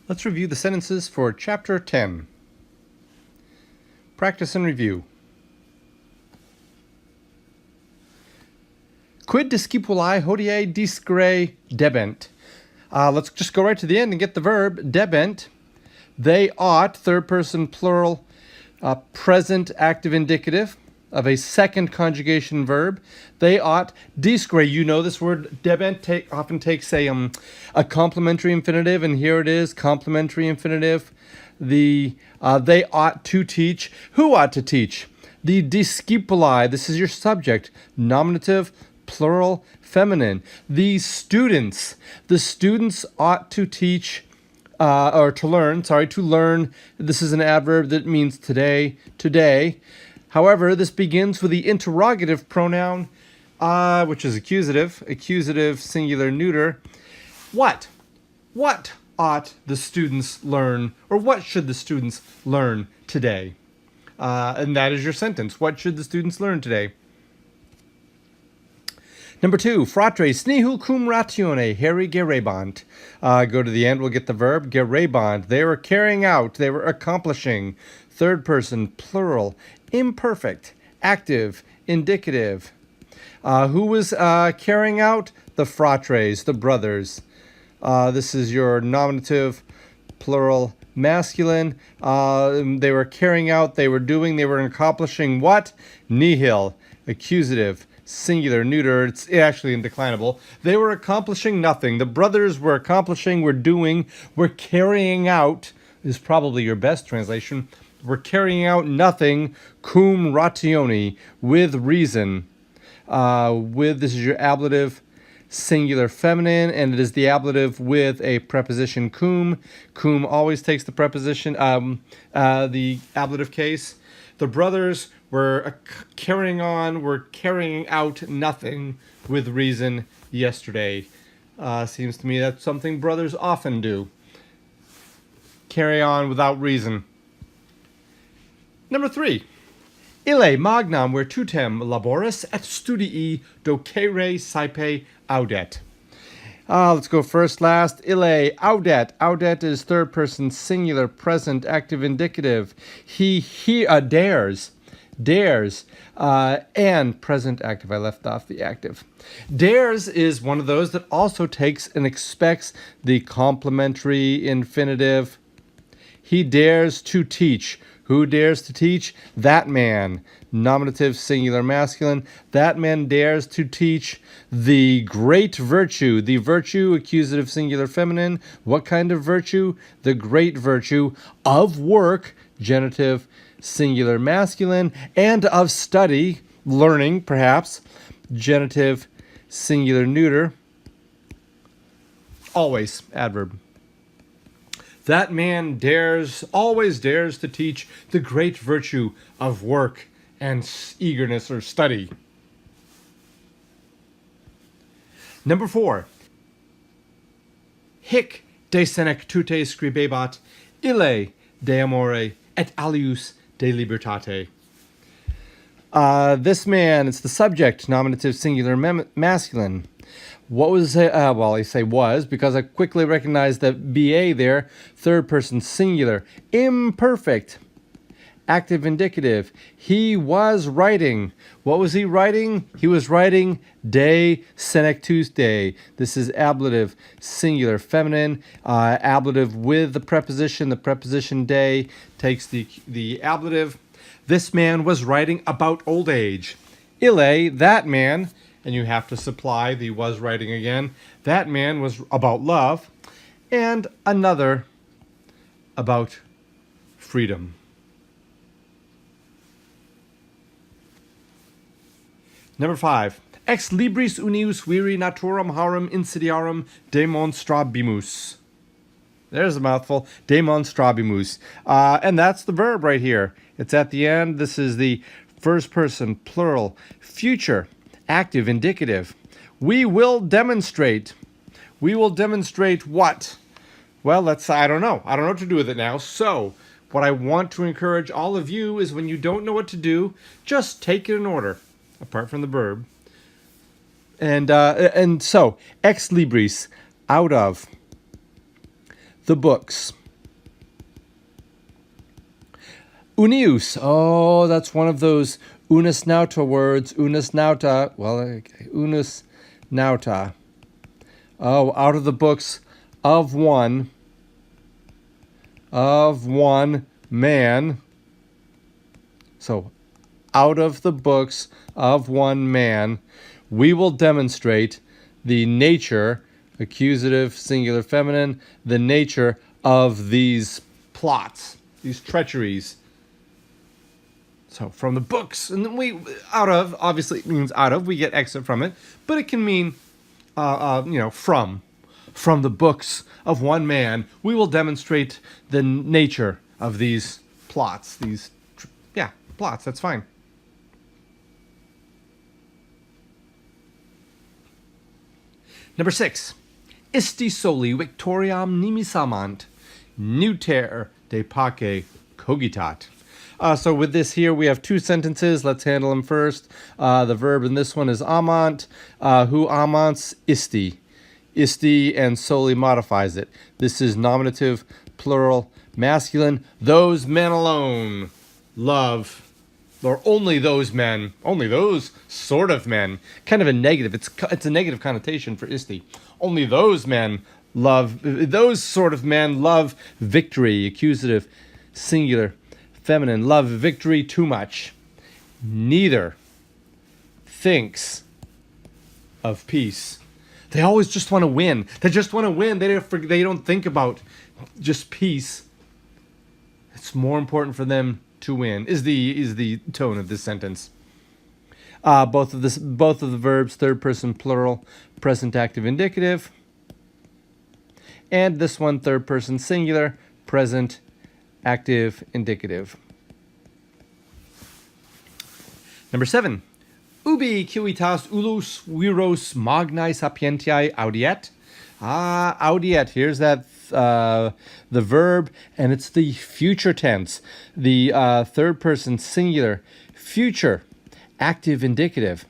Let's review the sentences for Chapter 10. Practice and review. Quid discipuli hodie discere debent. Let's just go right to the end and get the verb debent. They ought, third person plural, present active indicative of a second conjugation verb. They ought discere. You know this word debent often takes a complementary infinitive, and here it is, complementary infinitive. They ought to teach. Who ought to teach? The discipuli. This is your subject. Nominative, plural, feminine. The students ought to teach, or to learn. To learn. This is an adverb that means today. However, this begins with the interrogative pronoun, which is accusative, singular, neuter. What ought the students learn, or what should the students learn today? And that is your sentence. What should the students learn today? Number 2, fratres nihil cum ratione heri gerebant. Go to the end, we'll get the verb gerebant. They were carrying out, they were accomplishing. Third person, plural, imperfect, active, indicative. Who was carrying out? The fratres, the brothers. This is your nominative, plural, masculine. They were carrying out, they were accomplishing what? Nihil, accusative, singular, neuter. It's actually indeclinable. They were accomplishing nothing. The brothers were accomplishing, were carrying out, is probably your best translation. We're carrying out nothing, cum ratione, with reason. This is your ablative, singular, feminine, and it is the ablative with a preposition cum. Cum always takes the preposition, the ablative case. The brothers were carrying out nothing with reason yesterday. Seems to me that's something brothers often do. Carry on without reason. Number 3. Ille magnam virtutem laboris et studii docere saepe audet. Let's go first, last. Ille audet. Audet is third person singular, present, active, indicative. He dares, and present active. I left off the active. Dares is one of those that also takes and expects the complementary infinitive. He dares to teach. Who dares to teach? That man. Nominative, singular, masculine. That man dares to teach the great virtue. The virtue, accusative, singular, feminine. What kind of virtue? The great virtue of work, genitive, singular, masculine, and of study, learning, perhaps, genitive, singular, neuter. Always, adverb. That man always dares to teach the great virtue of work and eagerness or study. Number 4. Hic de senectute scribebat, ille de amore et alius de libertate. This man, it's the subject, nominative, singular, masculine. What was it? I say was because I quickly recognized that BA there, third person singular, imperfect, active indicative. He was writing. What was he writing? He was writing de senectus de. This is ablative, singular, feminine, ablative with the preposition. The preposition de takes the ablative. This man was writing about old age. Ille, that man. And you have to supply the was writing again. That man was about love, and another about freedom. Number 5. Ex libris unius viri naturam harum insidiarum demonstrabimus. There's a mouthful. Demonstrabimus. And that's the verb right here. It's at the end. This is the first person, plural, future, active, indicative. We will demonstrate. We will demonstrate what? Well, I don't know. I don't know what to do with it now. So, what I want to encourage all of you is when you don't know what to do, just take it in order, apart from the verb. And so, ex libris, out of the books. Unius. Oh, that's one of those unus nauta words. Unus nauta. Well, unus nauta. Oh, out of the books of one man. So, out of the books of one man, we will demonstrate the nature, accusative, singular, feminine, the nature of these plots, these treacheries. So from the books, and then we, out of, obviously it means out of, we get exit from it, but it can mean, from the books of one man, we will demonstrate the nature of these plots, plots, that's fine. Number 6. Isti soli victoriam nimisamant, nuter de pace cogitat. So with this here, we have two sentences. Let's handle them first. The verb in this one is amant. Who amants? Isti. Isti and soli modifies it. This is nominative, plural, masculine. Those men alone love, or only those men, only those sort of men. Kind of a negative. It's a negative connotation for isti. Only those men love, those sort of men love victory, accusative, singular, feminine, love victory too much. Neither thinks of peace. They always just want to win. They just want to win. They don't think about just peace. It's more important for them to win. Is the tone of this sentence. Both of the verbs, third person plural, present active indicative. And this one, third person singular, present active indicative. Number 7. Ubi civitas ulus viros magnae sapientiae audiet. Audiet. Here's that the verb, and it's the future tense. The third person singular, future, active indicative.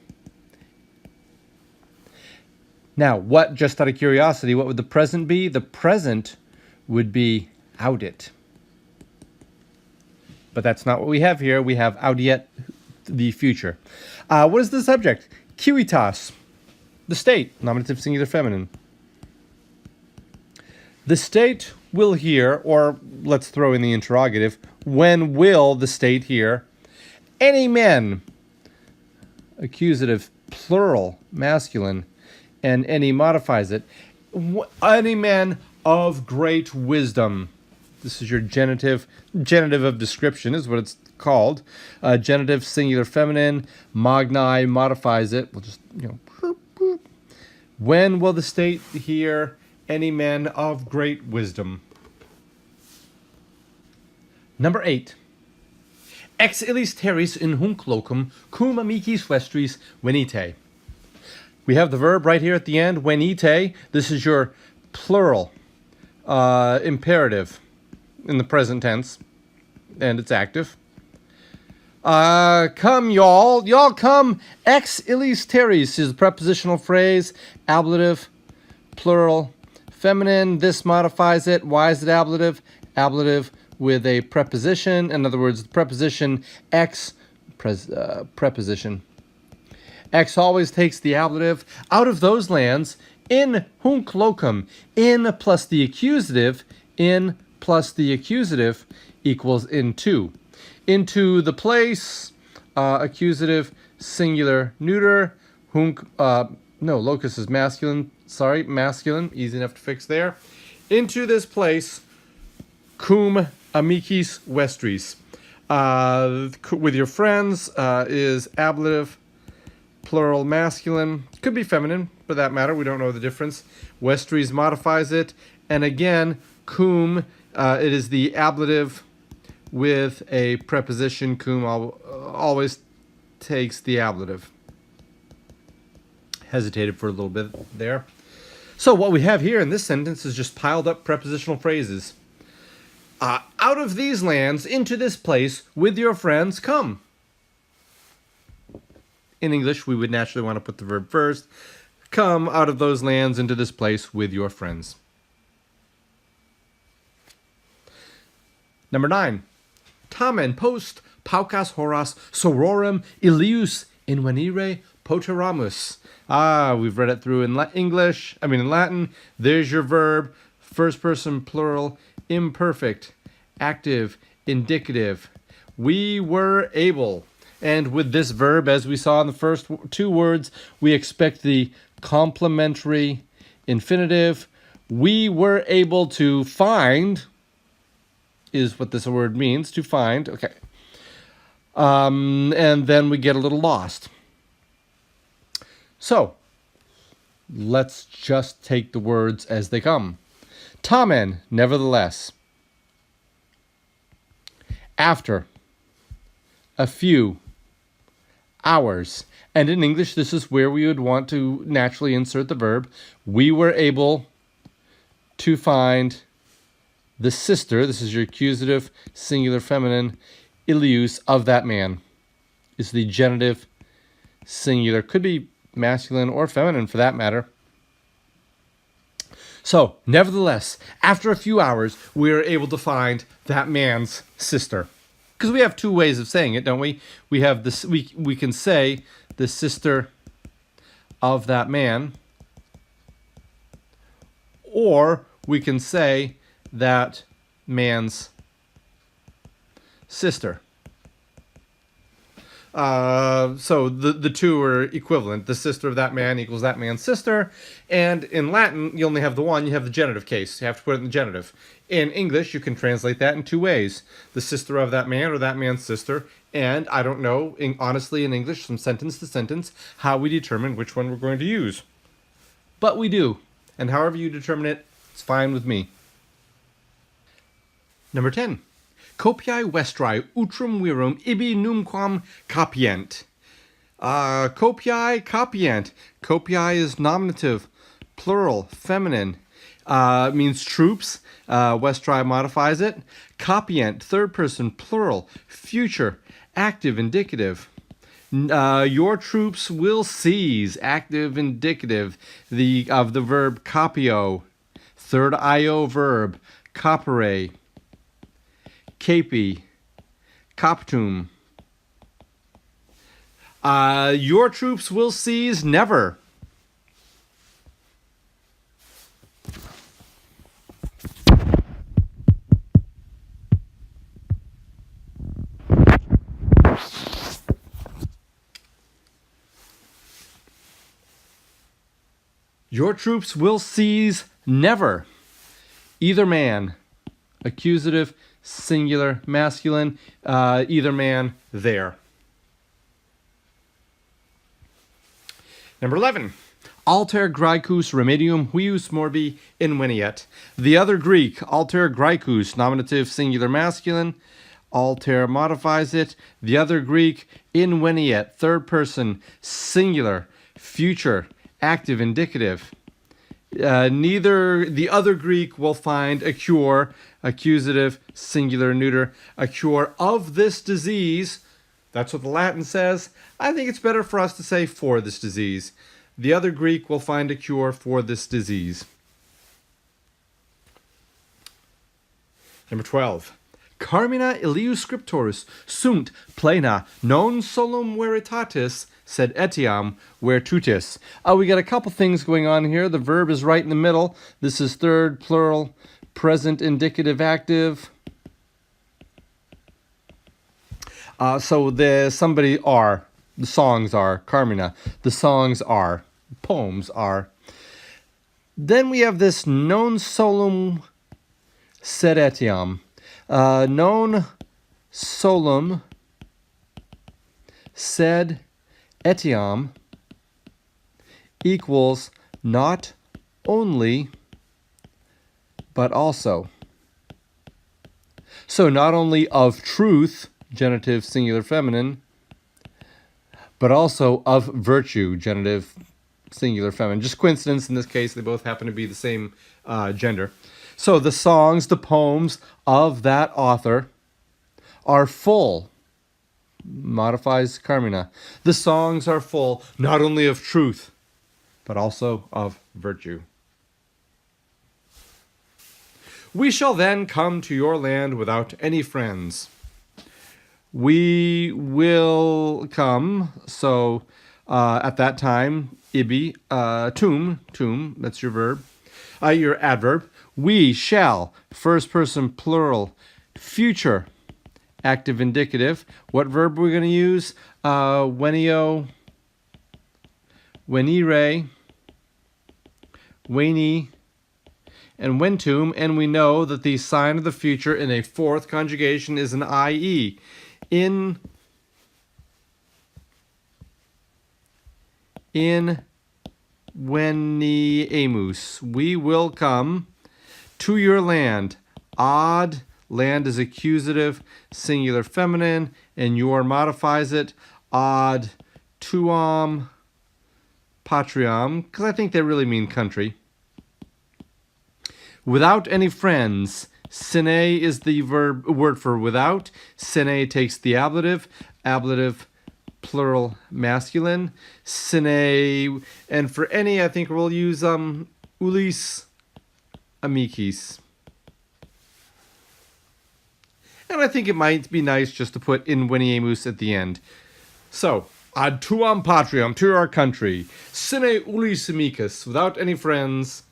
Now, just out of curiosity, what would the present be? The present would be audit. But that's not what we have here. We have audiet, the future. What is the subject? Civitas, the state, nominative, singular, feminine. The state will hear, or let's throw in the interrogative, when will the state hear any men, accusative, plural, masculine, and any modifies it, any man of great wisdom. This is your genitive of description is what it's called. Genitive, singular, feminine, magnae modifies it. We'll just, when will the state hear any men of great wisdom? Number 8. Ex illis terris in hunc locum cum amicis vestris venite. We have the verb right here at the end, venite. This is your plural imperative in the present tense, and it's active. Come, y'all come. Ex illis terris is a prepositional phrase, ablative, plural, feminine. This modifies it. Why is it ablative? Ablative with a preposition. In other words, the preposition ex, preposition. Ex always takes the ablative. Out of those lands, in hunc locum, in plus the accusative, in plus the accusative equals into. Into the place, accusative, singular, neuter, hunc, locus is masculine, masculine, easy enough to fix there. Into this place, cum amicis vestris. With your friends is ablative, plural, masculine. Could be feminine, for that matter. We don't know the difference. Vestris modifies it. And again, cum, it is the ablative with a preposition. Cum always takes the ablative. Hesitated for a little bit there. So what we have here in this sentence is just piled up prepositional phrases. Out of these lands, into this place, with your friends, come. In English, we would naturally want to put the verb first. Come out of those lands into this place with your friends. Number 9. tamen post paucas horas sororem ilius invenire poteramus. We've read it through in in Latin. There's your verb, first person plural, imperfect, active, indicative. We were able. And with this verb, as we saw in the first two words, we expect the complementary infinitive. We were able to find, is what this word means, to find. Okay. And then we get a little lost. So, let's just take the words as they come. Tamen, nevertheless. After. A few. Hours. And in English, this is where we would want to naturally insert the verb. We were able to find the sister, this is your accusative, singular feminine, ilius, of that man. Is the genitive singular. Could be masculine or feminine for that matter. So, nevertheless, after a few hours, we are able to find that man's sister. Because we have two ways of saying it, don't we? We have this. We can say the sister of that man, or we can say that man's sister. So the two are equivalent. The sister of that man equals that man's sister. And in Latin, you only have the one. You have the genitive case. You have to put it in the genitive. In English, you can translate that in two ways. The sister of that man or that man's sister. And I don't know, honestly, in English, from sentence to sentence, how we determine which one we're going to use. But we do. And however you determine it, it's fine with me. Number 10. Copiae vestrae utrum virum ibi numquam capient. Copiae capient. Copiae is nominative, plural, feminine. Means troops. Vestrae modifies it. Capient, third person, plural, future, active, indicative. Your troops will seize, active, indicative, of the verb capio, third io verb, capere, capi, captum. Your troops will seize never. Your troops will seize never. Either man, accusative, singular, masculine, either man, there. Number 11. Alter Graecus remedium huius morbi inveniet. The other Greek, alter Graecus, nominative, singular, masculine. Alter modifies it. The other Greek, inveniet, third person, singular, future, active, indicative. Neither the other Greek will find a cure, accusative, singular, neuter, a cure of this disease. That's what the Latin says. I think it's better for us to say for this disease. The other Greek will find a cure for this disease. Number 12. Carmina ilius scriptoris sunt plena non solum veritatis sed etiam virtutis. We got a couple things going on here. The verb is right in the middle. This is third plural, present indicative active. So the songs are, Carmina. The songs are, poems are. Then we have this non solum sed etiam. Non solum sed etiam equals not only, but also. So not only of truth, genitive, singular, feminine, but also of virtue, genitive, singular, feminine. Just coincidence in this case, they both happen to be the same gender. So the songs, the poems of that author are full, modifies Carmina. The songs are full not only of truth, but also of virtue. We shall then come to your land without any friends. We will come. So at that time, ibi, tum, that's your verb, your adverb. We shall, first person plural, future, active indicative. What verb are we going to use? Wenio, wenire, weni, and wentum, and we know that the sign of the future in a fourth conjugation is an IE. In veniemus, we will come to your land. Ad, land is accusative, singular feminine, and your modifies it. Ad tuam patriam, because I think they really mean country. Without any friends, sine is the word for without. Sine takes the ablative. Ablative, plural, masculine. Sine, and for any, I think we'll use ulis amicis. And I think it might be nice just to put inveniemus at the end. So, ad tuam patriam, to our country. Sine ulis amicus, without any friends,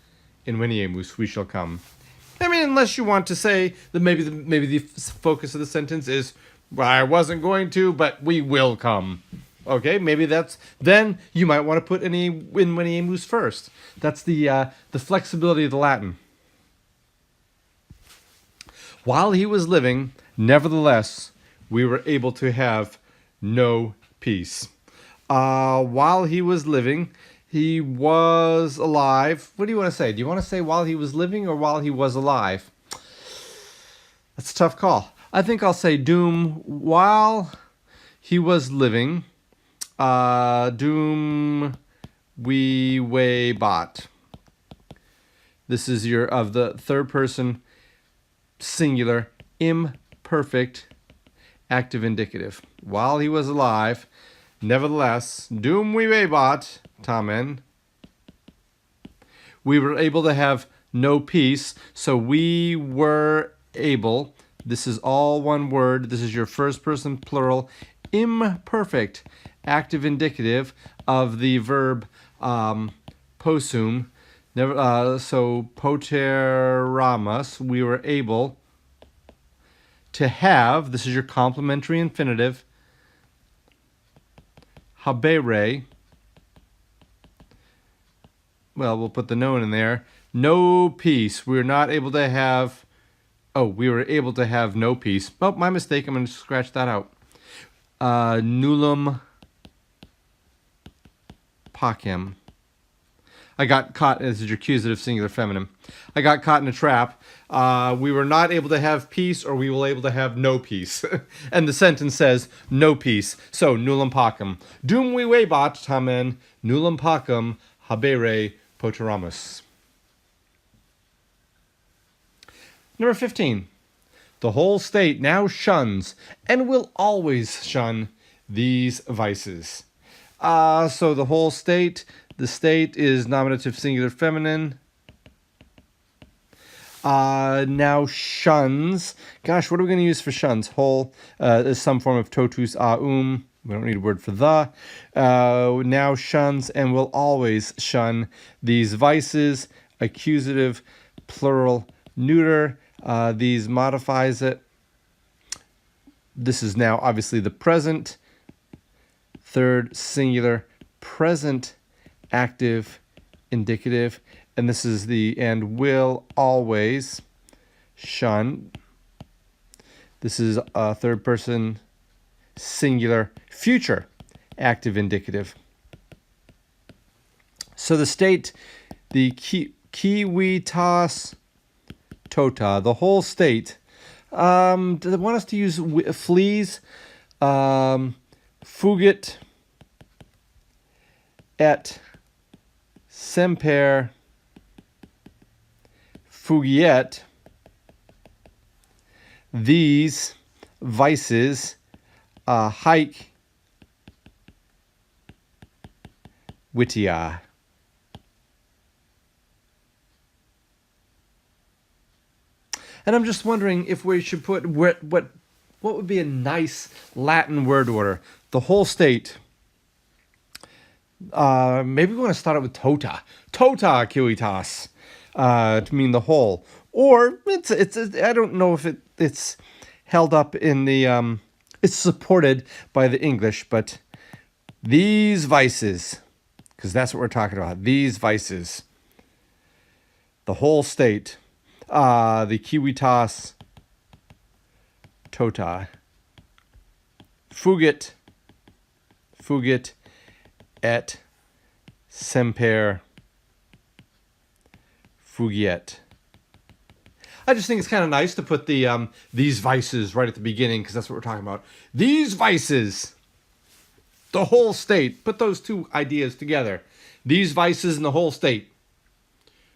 inveniemus, we shall come. I mean, unless you want to say that maybe the focus of the sentence is, well, I wasn't going to, but we will come. Okay, maybe then you might want to put inveniemus first. That's the flexibility of the Latin. While he was living, nevertheless, we were able to have no peace. While he was living, he was alive. What do you want to say? Do you want to say while he was living or while he was alive? That's a tough call. I think I'll say doom while he was living. Doom we way bot. This is your of the third person singular imperfect active indicative. While he was alive, nevertheless, doom we way bot. Tamen. We were able to have no peace, so we were able. This is all one word. This is your first person plural, imperfect, active indicative of the verb posum. So poteramus, we were able to have. This is your complementary infinitive. Habere. Well, we'll put the noun in there. No peace. We were not able to have. Oh, we were able to have no peace. Oh, my mistake. I'm going to scratch that out. Nullum pacem. I got caught. This is your accusative singular feminine. I got caught in a trap. We were not able to have peace, or we were able to have no peace. And the sentence says no peace. So nullum pacem. Dum we webat tamen nullum pacem habere poteramus. Number 15. The whole state now shuns and will always shun these vices. So the whole state. The state is nominative singular feminine. Now shuns. Gosh, what are we going to use for shuns? Whole is some form of totus aum. We don't need a word for the. Now shuns and will always shun these vices. Accusative, plural, neuter. These modifies it. This is now obviously the present. Third singular present active indicative, and this is the and will always shun. This is a third person singular future active indicative. So the state, the kiwitas tota, the whole state. Do they want us to use fleas? Fugit et semper fugiet. These vices haec vitia. And I'm just wondering if we should put what what would be a nice Latin word order? The whole state. Maybe we want to start it with tota. Tota civitas, to mean the whole. Or it's I don't know if it's held up in the it's supported by the English, but these vices, because that's what we're talking about. These vices. The whole state. The civitas tota. Fugit et semper fugiet. I just think it's kind of nice to put the these vices right at the beginning, because that's what we're talking about. These vices, the whole state. Put those two ideas together. These vices and the whole state.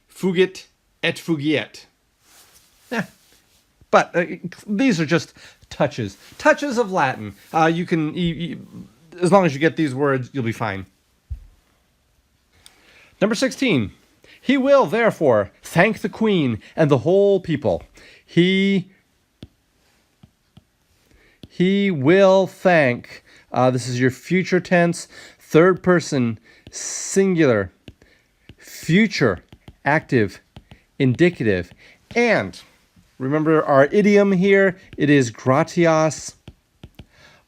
Fugit et fugiet. But these are just touches of Latin. You can, as long as you get these words, you'll be fine. Number 16. He will, therefore, thank the queen and the whole people. He will thank. This is your future tense, third person, singular, future, active, indicative. And remember our idiom here. It is gratias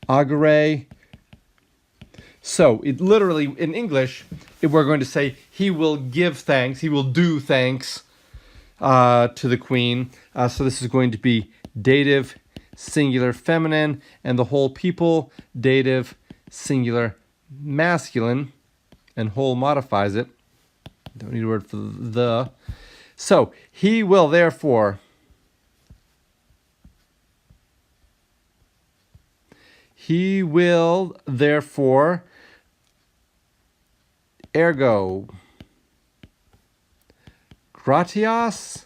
agere. So it literally, in English, if we're going to say he will give thanks, he will do thanks to the queen. So this is going to be dative, singular, feminine, and the whole people, dative, singular, masculine, and whole modifies it. Don't need a word for the. So he will therefore. He will therefore. Ergo. Gratias.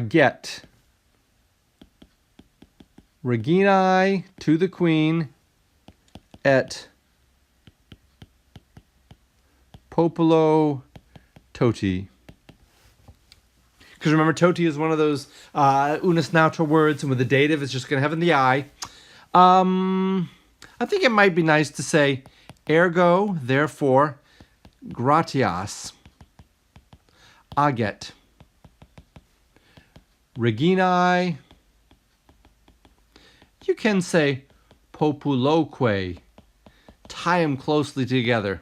Get. Reginae to the queen. Et. Popolo toti. Because remember, toti is one of those unus nautra words, and with the dative, it's just going to have in the I. I think it might be nice to say, ergo, therefore, gratias, aget, reginae. You can say populoque, tie them closely together.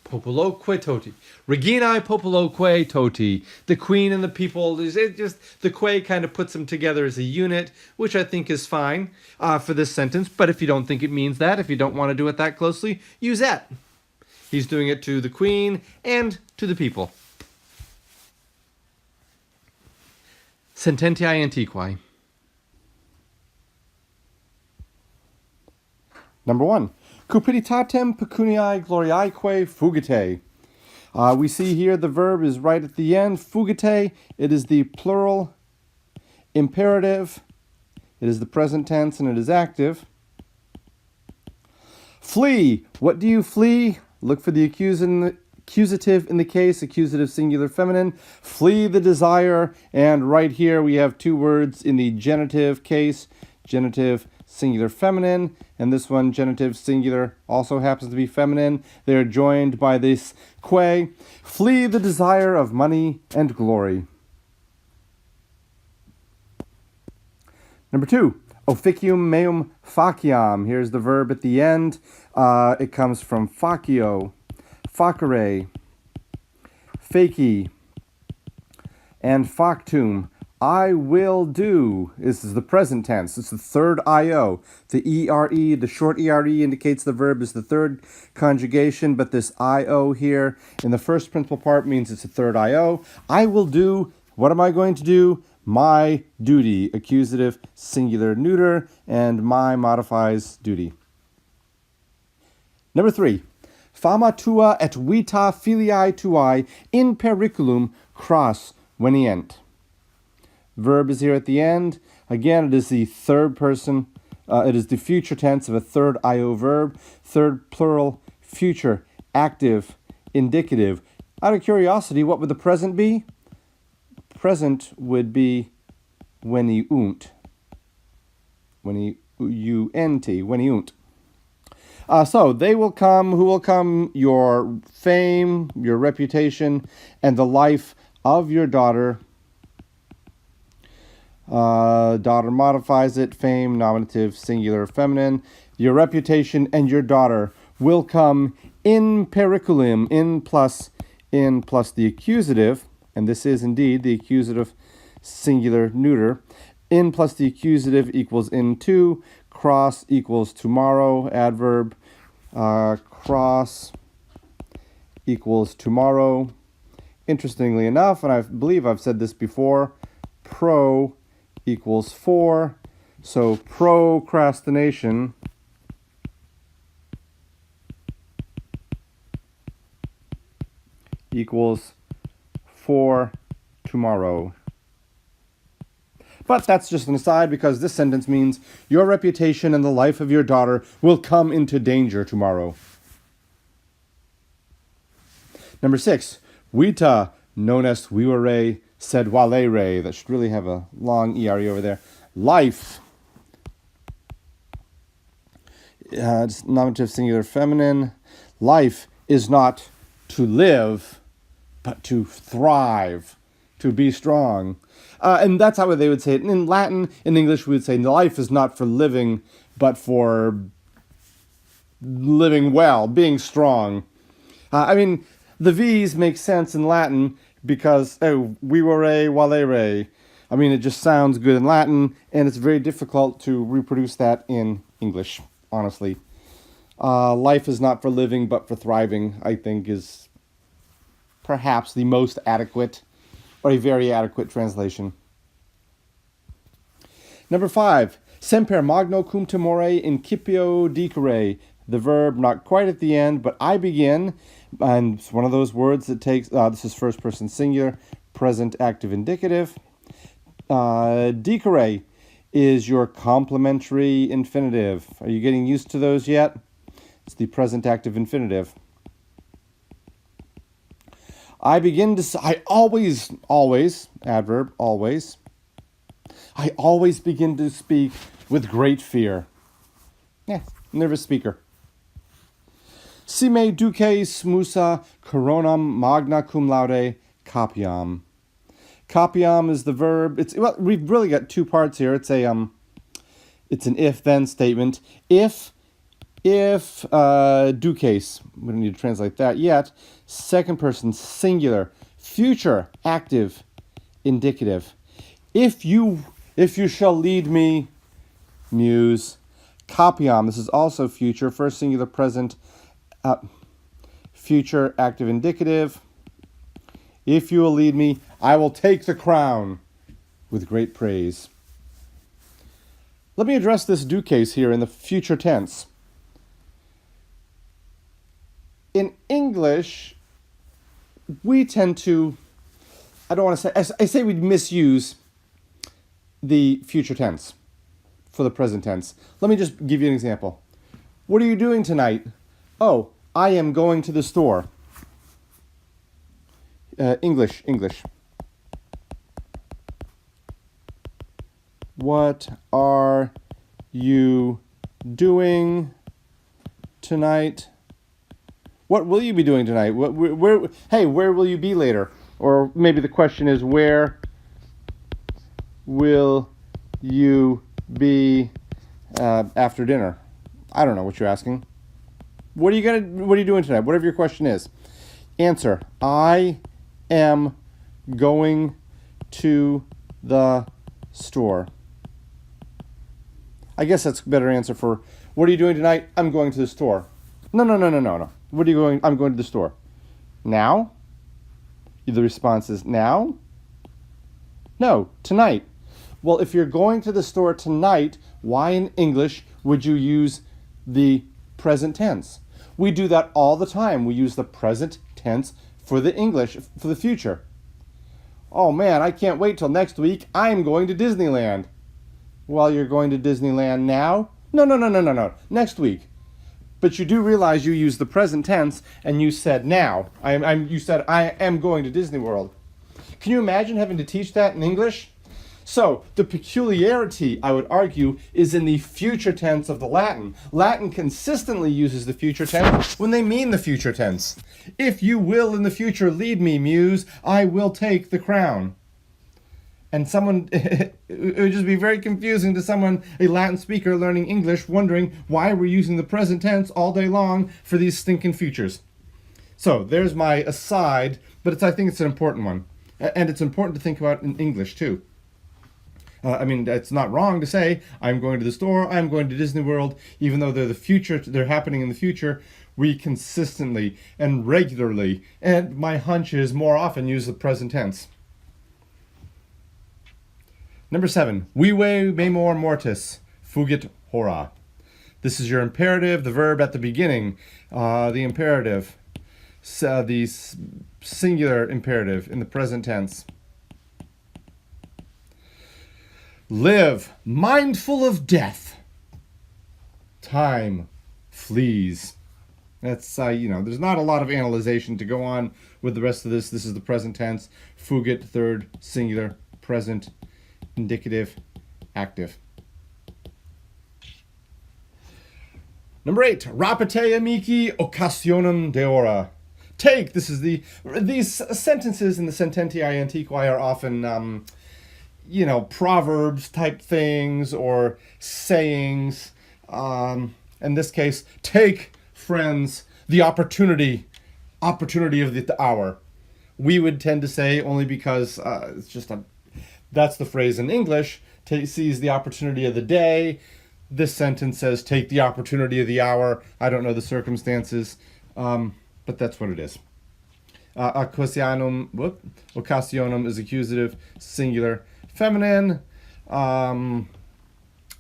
Populoque toti. Reginae populoque toti. The queen and the people. It just, the que kind of puts them together as a unit, which I think is fine for this sentence. But if you don't think it means that, if you don't want to do it that closely, use et. He's doing it to the queen and to the people. Sententiae antiquae. Number 1. Cupiditatem pecuniae gloriaeque fugite. We see here the verb is right at the end, fugite. It is the plural imperative. It is the present tense and it is active. Flee. What do you flee? Look for the accusative in the case, accusative singular feminine. Flee the desire. And right here we have two words in the genitive case, genitive singular feminine, and this one, genitive singular, also happens to be feminine. They're joined by this que. Flee the desire of money and glory. Number 2, officium meum faciam. Here's the verb at the end. It comes from facio, facere, facie, and factum. I will do. This is the present tense. It's the third IO. The ERE, the short ERE indicates the verb is the third conjugation, but this IO here in the first principal part means it's a third IO. I will do. What am I going to do? My duty. Accusative, singular, neuter, and my modifies duty. Number 3. Fama tua et vita filiae tuae in periculum cras venient. Verb is here at the end. Again, it is the third person. It is the future tense of a third IO verb. Third plural, future, active, indicative. Out of curiosity, what would the present be? Present would be when he unt. When he U-N-T, when he unt. So they will come, who will come? Your fame, your reputation, and the life of your daughter. Daughter modifies it, fame, nominative, singular, feminine. Your reputation and your daughter will come in periculum, in plus the accusative, and this is indeed the accusative singular neuter. In plus the accusative equals into, cross equals tomorrow, adverb, cross equals tomorrow. Interestingly enough, and I believe I've said this before, pro equals for, so procrastination equals for tomorrow. But that's just an aside, because this sentence means your reputation and the life of your daughter will come into danger tomorrow. Number 6, Vita non est vivere sed valere. That should really have a long ERE over there. Life. It's nominative singular feminine. Life is not to live, but to thrive, to be strong. And that's how they would say it. In Latin, in English, we would say life is not for living, but for living well, being strong. The V's make sense in Latin because, vivere, valere. It just sounds good in Latin, and it's very difficult to reproduce that in English, honestly. Life is not for living, but for thriving, I think, is perhaps the most adequate, or a very adequate translation. Number 5, semper magno cum timore incipio dicere. The verb not quite at the end, but I begin, and it's one of those words that takes, this is first person singular, present active indicative. Dicere is your complementary infinitive. Are you getting used to those yet? It's the present active infinitive. I always, adverb, always. I always begin to speak with great fear. Nervous speaker. Si me duces musa coronam magna cum laude capiam. Capiam is the verb. We've really got two parts here. It's an if-then statement. If duces, we don't need to translate that yet. Second person singular, future active indicative. If you shall lead me, muse. Capiam, this is also future, first singular present, future active indicative. If you will lead me, I will take the crown with great praise. Let me address this duces here in the future tense. In English, we tend to, I say we misuse the future tense for the present tense. Let me just give you an example. What are you doing tonight? Oh, I am going to the store. English. What are you doing tonight? What will you be doing tonight? Where will you be later? Or maybe the question is, where will you be after dinner? I don't know what you're asking. What are you doing tonight? Whatever your question is. Answer: I am going to the store. I guess that's a better answer for what are you doing tonight? I'm going to the store. No. What are you going? I'm going to the store. Now? The response is now? No, tonight. Well, if you're going to the store tonight, why in English would you use the present tense? We do that all the time. We use the present tense for the English, for the future. Oh man, I can't wait till next week. I'm going to Disneyland. Well, you're going to Disneyland now? No. Next week. but you do realize you use the present tense, and you said now. You said I am going to Disney World. Can you imagine having to teach that in English? So, the peculiarity, I would argue, is in the future tense of the Latin. Latin consistently uses the future tense when they mean the future tense. If you will in the future lead me, Muse, I will take the crown. And someone, it would just be very confusing to someone, a Latin speaker learning English, wondering why we're using the present tense all day long for these stinking futures. So, there's my aside, but I think it's an important one. And it's important to think about in English, too. It's not wrong to say, I'm going to the store, I'm going to Disney World, even though they're happening in the future, we consistently and regularly, and my hunch is more often, use the present tense. Number 7, vive memor mortis, fugit hora. This is your imperative, the verb at the beginning, the imperative, the singular imperative in the present tense. Live, mindful of death. Time flees. That's, there's not a lot of analyzation to go on with the rest of this. This is the present tense. Fugit, third, singular, present, indicative, active. Number 8, rapite amici occasionem deora. Take, this is these sentences in the Sententia Antiquae are often, proverbs type things or sayings. In this case, take, friends, the opportunity of the hour. We would tend to say, only because that's the phrase in English, seize the opportunity of the day. This sentence says, take the opportunity of the hour. I don't know the circumstances, but that's what it is. Occasionum is accusative, singular, feminine.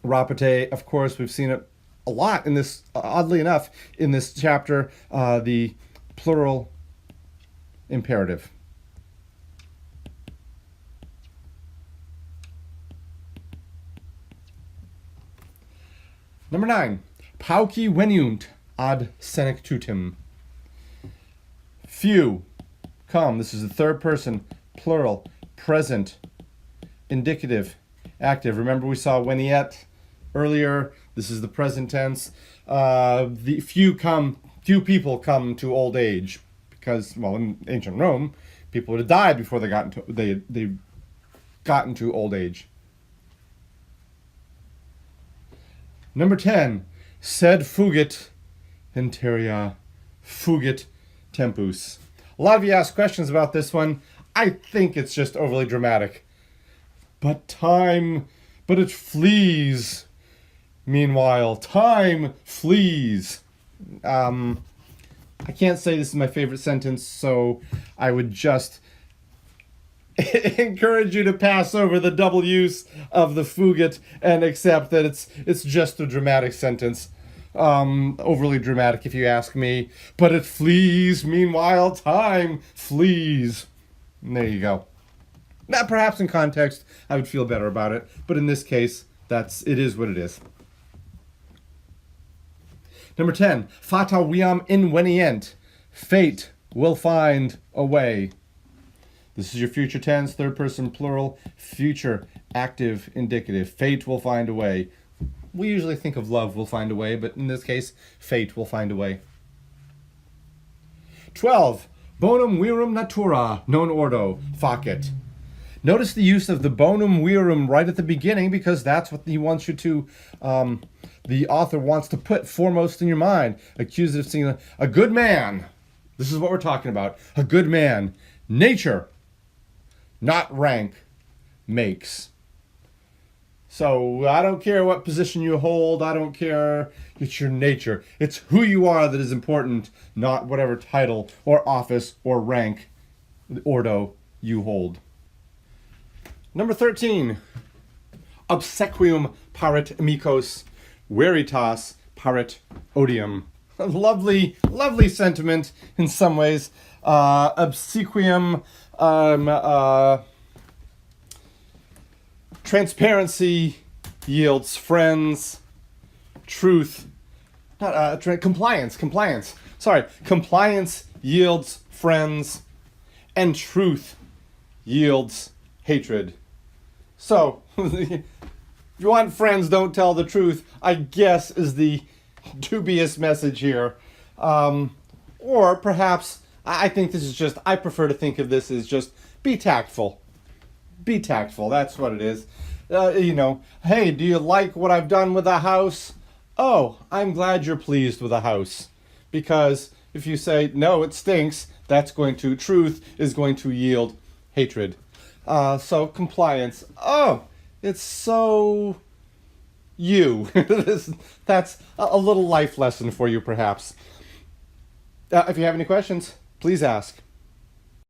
Rapite, of course, we've seen it a lot in this, oddly enough, in this chapter, the plural imperative. Number 9, pauci veniunt ad senectutem. Few come. This is the third person, plural, present, indicative, active. Remember we saw veniet earlier. This is the present tense. The few people come to old age because, in ancient Rome, people would have died before they got into old age. Number 10, sed fugit interia, fugit tempus. A lot of you ask questions about this one. I think it's just overly dramatic. But it flees. Meanwhile, time flees. I can't say this is my favorite sentence, so I would just encourage you to pass over the double use of the fugit and accept that it's just a dramatic sentence. Overly dramatic if you ask me. But it flees, meanwhile time flees. And there you go. Now, perhaps in context, I would feel better about it. But in this case, it is what it is. Number 10, fata viam invenient. Fate will find a way. This is your future tense, third person plural, future, active, indicative. Fate will find a way. We usually think of love will find a way, but in this case, fate will find a way. 12, bonum virum natura non ordo facit. Notice the use of the bonum virum right at the beginning because that's what he wants you to, the author wants to put foremost in your mind. Accusative singular, a good man. This is what we're talking about. A good man. Nature, not rank, makes. So I don't care what position you hold. I don't care. It's your nature. It's who you are that is important, not whatever title or office or rank, ordo, you hold. Number 13, obsequium paret amicos, veritas paret odium. A lovely, lovely sentiment in some ways. Obsequium, transparency yields friends. Truth Compliance. Sorry, compliance yields friends, and truth yields hatred. So, if you want friends, don't tell the truth, I guess is the dubious message here. Or perhaps, I think this is just, I prefer to think of this as just be tactful. Be tactful, that's what it is. Hey, do you like what I've done with the house? Oh, I'm glad you're pleased with the house. Because if you say, no, it stinks, truth is going to yield hatred. So compliance. Oh, it's so you. That's a little life lesson for you, perhaps. If you have any questions, please ask.